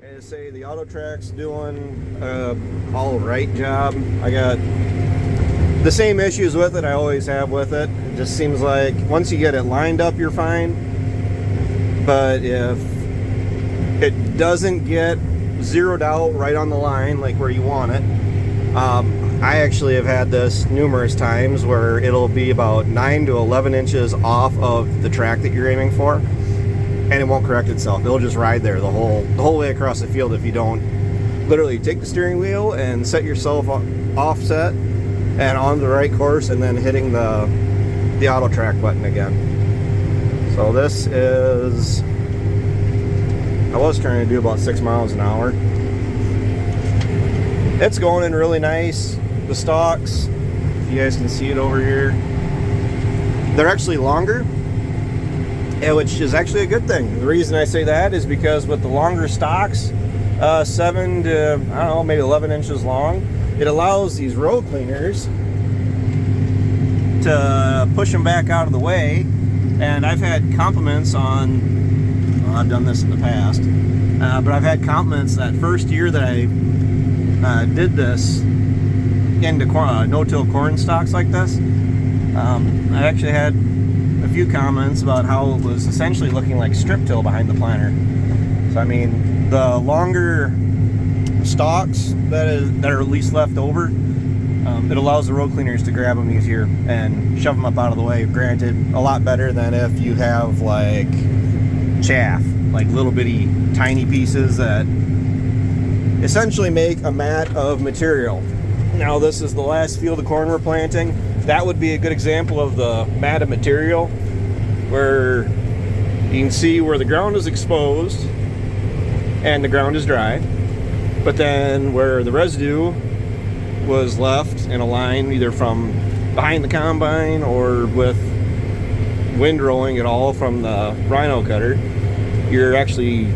I say the auto track's doing all right job. I got the same issues with it I always have with it. It just seems like once you get it lined up, you're fine. But if it doesn't get zeroed out right on the line, like where you want it, I actually have had this numerous times where it'll be about 9 to 11 inches off of the track that you're aiming for, and it won't correct itself. It'll just ride there the whole way across the field if you don't literally take the steering wheel and set yourself offset and on the right course, and then hitting the auto track button again. So this is, I was trying to do about 6 miles an hour. It's going in really nice. The stalks, if you guys can see it over here, they're actually longer, which is actually a good thing. The reason I say that is because with the longer stalks, 7 to, I don't know, maybe 11 inches long, it allows these road cleaners to push them back out of the way. And I've had compliments on, well, I've done this in the past, but I've had compliments that first year that I did this into no-till corn stalks like this. I actually had a few comments about how it was essentially looking like strip till behind the planter. So I mean, the longer stalks that are at least left over, it allows the road cleaners to grab them easier and shove them up out of the way. Granted, a lot better than if you have like chaff, like little bitty tiny pieces that essentially make a mat of material. Now this is the last field of corn we're planting. That would be a good example of the mat of material, where you can see where the ground is exposed and the ground is dry, but then where the residue was left in a line either from behind the combine or with windrowing it all from the rhino cutter, you're actually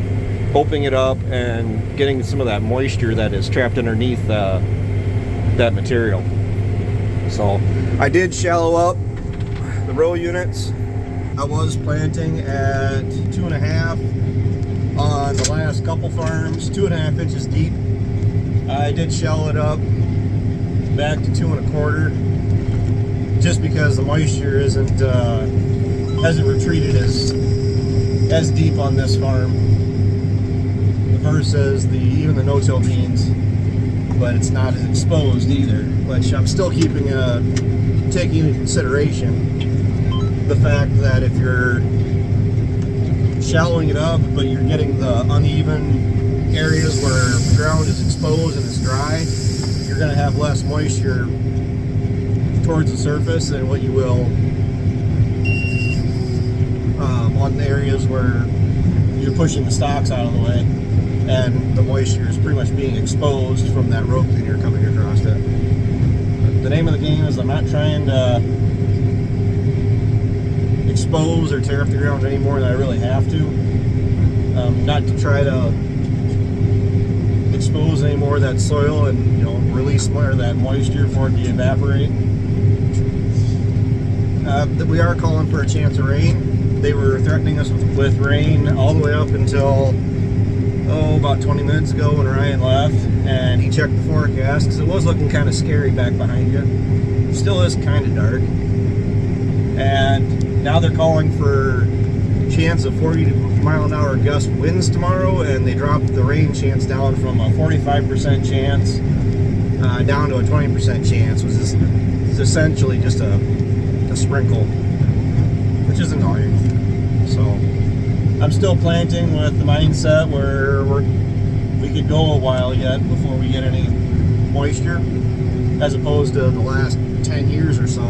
opening it up and getting some of that moisture that is trapped underneath that material. So I did shallow up the row units. I was planting at 2.5 on the last couple farms, 2.5 inches deep. I did shallow it up back to 2.25, just because the moisture hasn't retreated as deep on this farm versus even the no-till beans, but it's not as exposed either, which I'm still taking into consideration the fact that if you're shallowing it up but you're getting the uneven areas where the ground is exposed and it's dry, you're going to have less moisture towards the surface than what you will on the areas where you're pushing the stalks out of the way and the moisture is pretty much being exposed from that road cleaner coming across it. The name of the game is I'm not trying to expose or tear up the ground any more than I really have to. Not to try to expose any more of that soil and, you know, release more of that moisture for it to evaporate. We are calling for a chance of rain. They were threatening us with rain all the way up until about 20 minutes ago when Ryan left, and he checked the forecast because it was looking kind of scary back behind you. Still is kind of dark. And now they're calling for chance of 40-mile-an-hour gust winds tomorrow, and they dropped the rain chance down from a 45% chance down to a 20% chance, which is essentially just a sprinkle, which is annoying. So I'm still planting with the mindset where we could go a while yet before we get any moisture, as opposed to the last 10 years or so.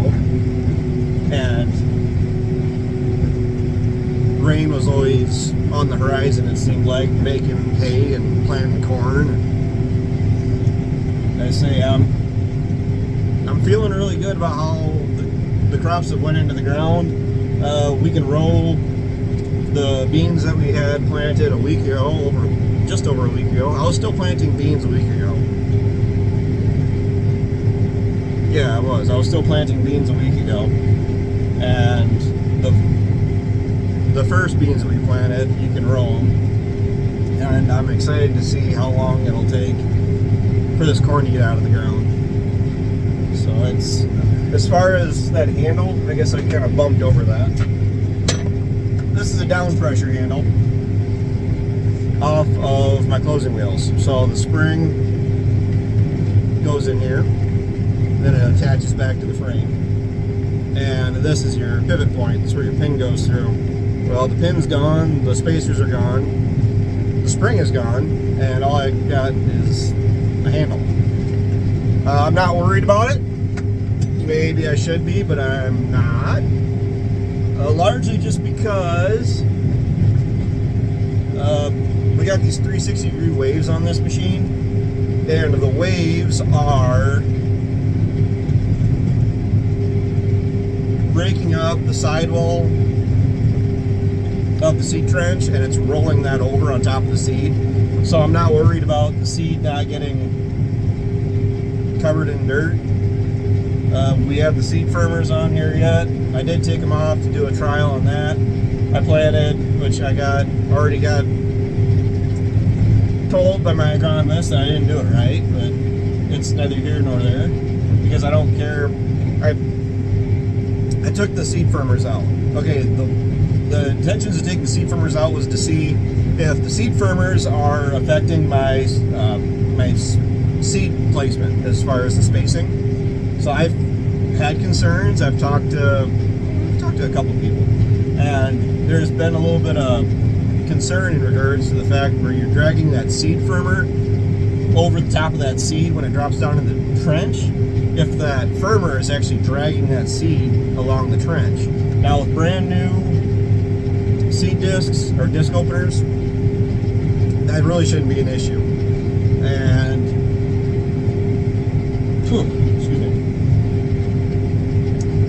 And rain was always on the horizon, it seemed like, making hay and planting corn. I say I'm feeling really good about how the crops that went into the ground. We can roll the beans that we had planted a week ago, just over a week ago. I was still planting beans a week ago. Yeah, I was still planting beans a week ago. And the first beans that we planted, you can roll them. And and I'm excited to see how long it'll take for this corn to get out of the ground. So it's, as far as that handle, I guess I kind of bumped over that. This is a down pressure handle off of my closing wheels. So the spring goes in here, then it attaches back to the frame. And this is your pivot point. That's where your pin goes through. Well, the pin's gone, the spacers are gone, the spring is gone, and all I got is a handle. I'm not worried about it. Maybe I should be, but I'm not. Largely just because we got these 360-degree waves on this machine, and the waves are breaking up the sidewall of the seed trench, and it's rolling that over on top of the seed. So I'm not worried about the seed not getting covered in dirt. We have the seed firmers on here yet. I did take them off to do a trial on that. I planted, which I already got told by my agronomist that I didn't do it right, but it's neither here nor there because I don't care. I took the seed firmers out. Okay, the intentions of taking the seed firmers out was to see if the seed firmers are affecting my my seed placement as far as the spacing. So I've had concerns. I've talked to a couple people, and there's been a little bit of concern in regards to the fact where you're dragging that seed firmer over the top of that seed when it drops down in the trench, if that firmer is actually dragging that seed along the trench. Now with brand new seed discs or disc openers, that really shouldn't be an issue. And excuse me,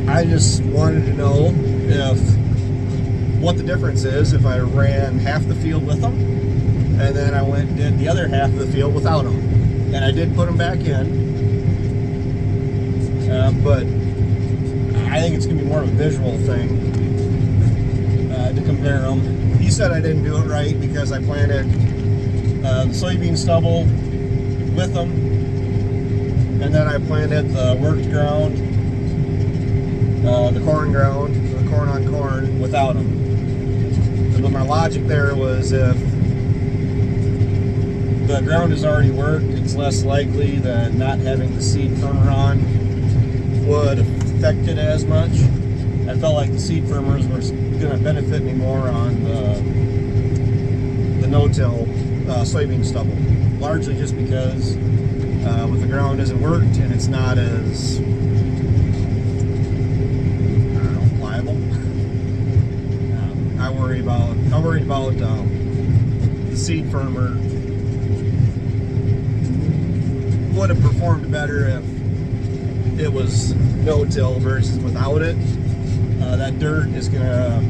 I just wanted to know what the difference is if I ran half the field with them and then I went and did the other half of the field without them. And I did put them back in, but I think it's going to be more of a visual thing to compare them. He said I didn't do it right because I planted the soybean stubble with them, and then I planted the worked ground, the corn ground, the corn on corn without them. But my logic there was if the ground is already worked, it's less likely that not having the seed firmer on would affect it as much. I felt like the seed firmers were going to benefit me more on the no-till soybean stubble, largely just because with the ground isn't worked and it's not as pliable. I worried about the seed firmer would have performed better if it was no-till versus without it. That dirt is going to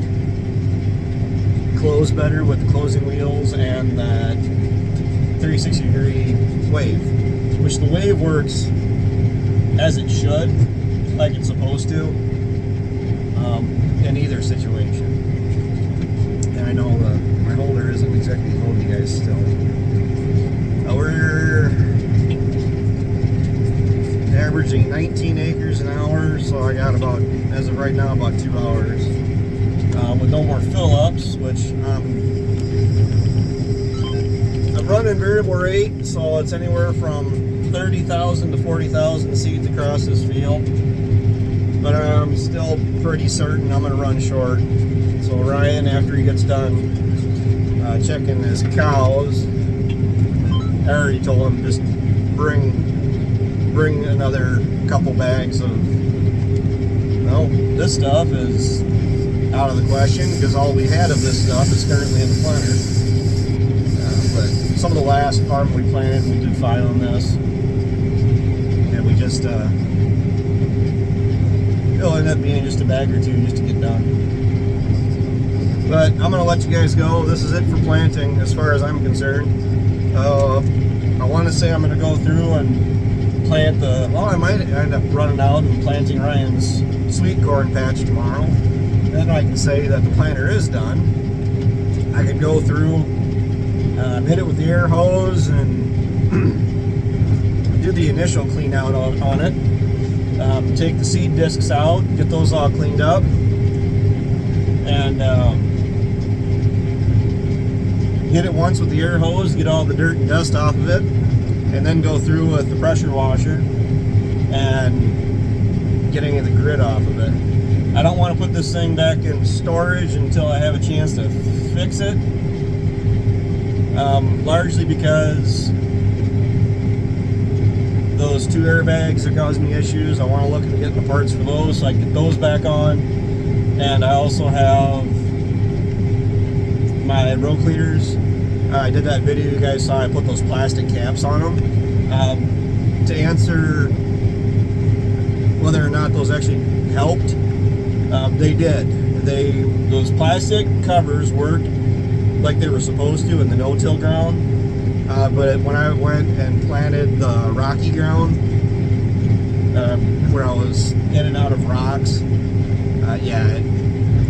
close better with the closing wheels and that 360-degree wave, which the wave works as it should, like it's supposed to, in either situation. And I know my holder isn't exactly holding you guys still. We're averaging 19 acres an hour, so I got about, as of right now, about 2 hours. With no more fill-ups, which I'm running variable rate, so it's anywhere from 30,000 to 40,000 seeds across this field. But I'm still pretty certain I'm going to run short. So Ryan, after he gets done checking his cows, I already told him just bring another couple bags of, well, this stuff is out of the question because all we had of this stuff is currently in the planter. But some of the last farm we planted, we did fine on this, and we just it'll end up being just a bag or two just to get done. But I'm gonna let you guys go. This is it for planting as far as I'm concerned. I want to say I'm gonna go through and plant I might end up running out and planting Ryan's sweet corn patch tomorrow. Then I can say that the planter is done. I could go through Hit it with the air hose and do the initial clean out on it. Take the seed discs out, get those all cleaned up, and hit it once with the air hose, get all the dirt and dust off of it, and then go through with the pressure washer and getting the grit off of it. I don't want to put this thing back in storage until I have a chance to fix it, largely because those two airbags are causing me issues. I want to look into getting the parts for those so I can get those back on. And I also have my row cleaners. I did that video you guys saw. I put those plastic caps on them. To answer whether or not those actually helped, they did. Those plastic covers worked like they were supposed to in the no-till ground. But when I went and planted the rocky ground, where I was in and out of rocks,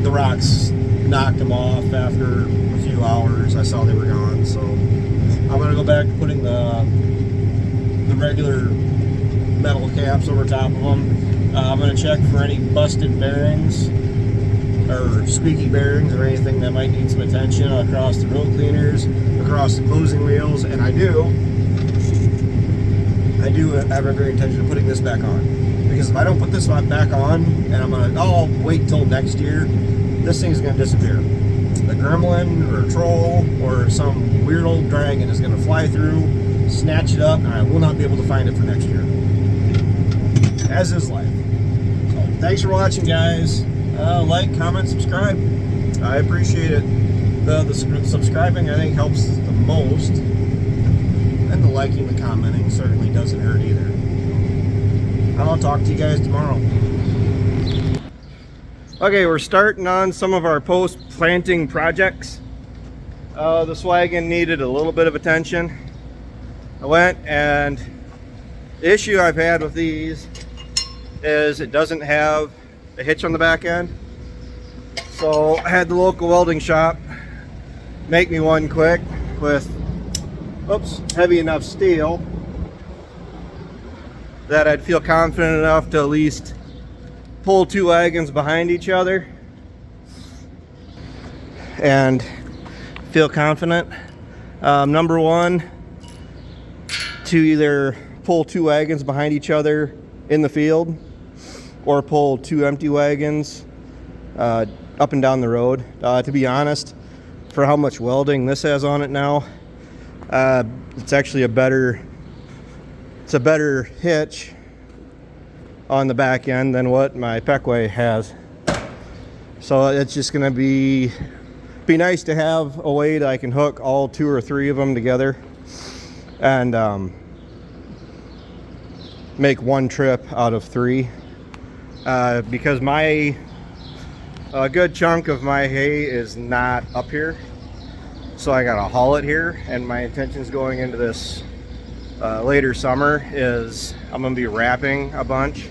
the rocks knocked them off after a few hours. I saw they were gone, so I'm gonna go back to putting the regular metal caps over top of them. I'm gonna check for any busted bearings or squeaky bearings or anything that might need some attention across the road cleaners, across the closing wheels, and I do have a great intention of putting this back on, because if I don't put this one back on and I'll wait till next year, this thing's gonna disappear. The gremlin or a troll or some weird old dragon is gonna fly through, snatch it up, and I will not be able to find it for next year. As is life. So thanks for watching, guys. Like, comment, subscribe. I appreciate it. The subscribing, I think, helps the most, and the liking, the commenting certainly doesn't hurt either. I'll talk to you guys tomorrow. Okay, we're starting on some of our post-planting projects. This wagon needed a little bit of attention. I went, and the issue I've had with these is it doesn't have a hitch on the back end. So I had the local welding shop make me one quick with heavy enough steel that I'd feel confident enough to at least pull two wagons behind each other and feel confident. Number one, to either pull two wagons behind each other in the field or pull two empty wagons up and down the road. To be honest, for how much welding this has on it now, it's actually a better hitch on the back end than what my Peckway has. So it's just gonna be nice to have a way that I can hook all two or three of them together and make one trip out of three. Because a good chunk of my hay is not up here, so I gotta haul it here, and my intentions going into this later summer is I'm gonna be wrapping a bunch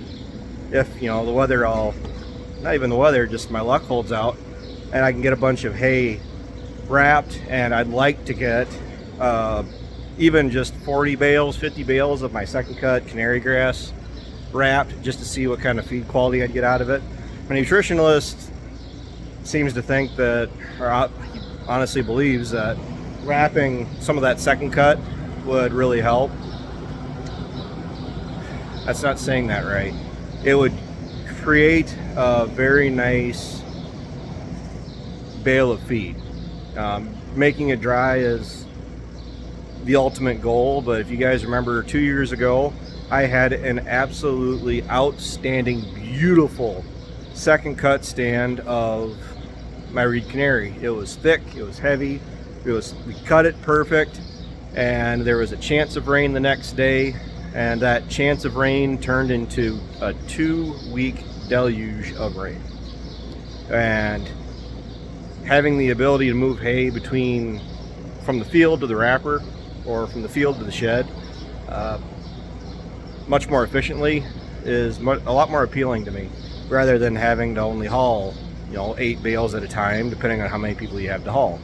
if the weather, not even the weather, just my luck holds out and I can get a bunch of hay wrapped. And I'd like to get even just 40 bales, 50 bales of my second cut canary grass wrapped, just to see what kind of feed quality I'd get out of it. My nutritionalist seems to think that, or he honestly believes that, wrapping some of that second cut would really help. That's not saying that right. It would create a very nice bale of feed. Making it dry is the ultimate goal, but if you guys remember 2 years ago, I had an absolutely outstanding, beautiful second cut stand of my Reed Canary. It was thick, it was heavy, we cut it perfect, and there was a chance of rain the next day, and that chance of rain turned into a 2-week deluge of rain. And having the ability to move hay from the field to the wrapper or from the field to the shed much more efficiently is a lot more appealing to me, rather than having to only haul 8 bales at a time, depending on how many people you have to haul.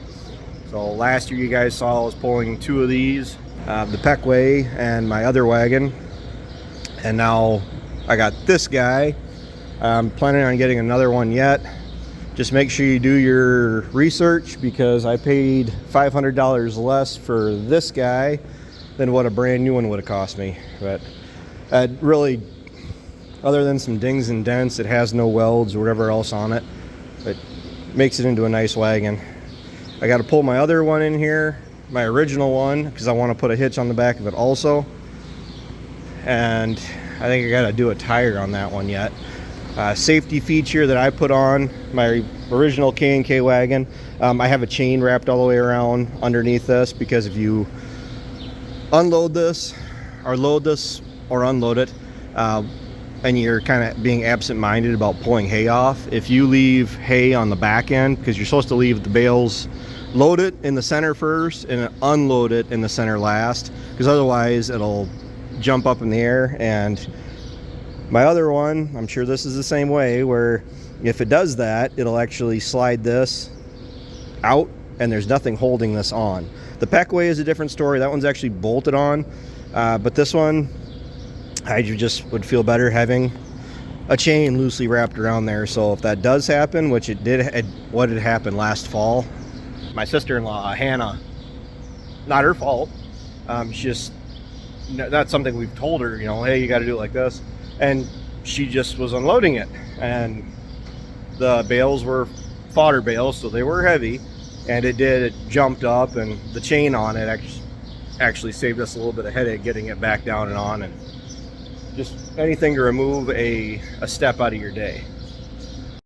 So last year you guys saw I was pulling 2 of these, the Peckway and my other wagon, and now I got this guy. I'm planning on getting another one yet. Just make sure you do your research, because I paid $500 less for this guy than what a brand new one would have cost me. But really, other than some dings and dents, it has no welds or whatever else on it. It makes it into a nice wagon. I got to pull my other one in here, my original one, because I want to put a hitch on the back of it also. And I think I got to do a tire on that one yet. Safety feature that I put on my original K&K wagon, I have a chain wrapped all the way around underneath this, because if you unload this or load this or unload it, and you're kind of being absent-minded about pulling hay off, if you leave hay on the back end, because you're supposed to leave the bales load it in the center first and unload it in the center last, because otherwise it'll jump up in the air. And my other one, I'm sure this is the same way, where if it does that, it'll actually slide this out and there's nothing holding this on. The Peckway is a different story. That one's actually bolted on, but this one, I just would feel better having a chain loosely wrapped around there. So if that does happen, which it did, what had happened last fall, my sister-in-law Hannah, not her fault, just that's something we've told her, you know, hey, you got to do it like this, and she just was unloading it, and the bales were fodder bales, so they were heavy, and it jumped up, and the chain on it actually saved us a little bit of headache getting it back down and on, and just anything to remove a step out of your day.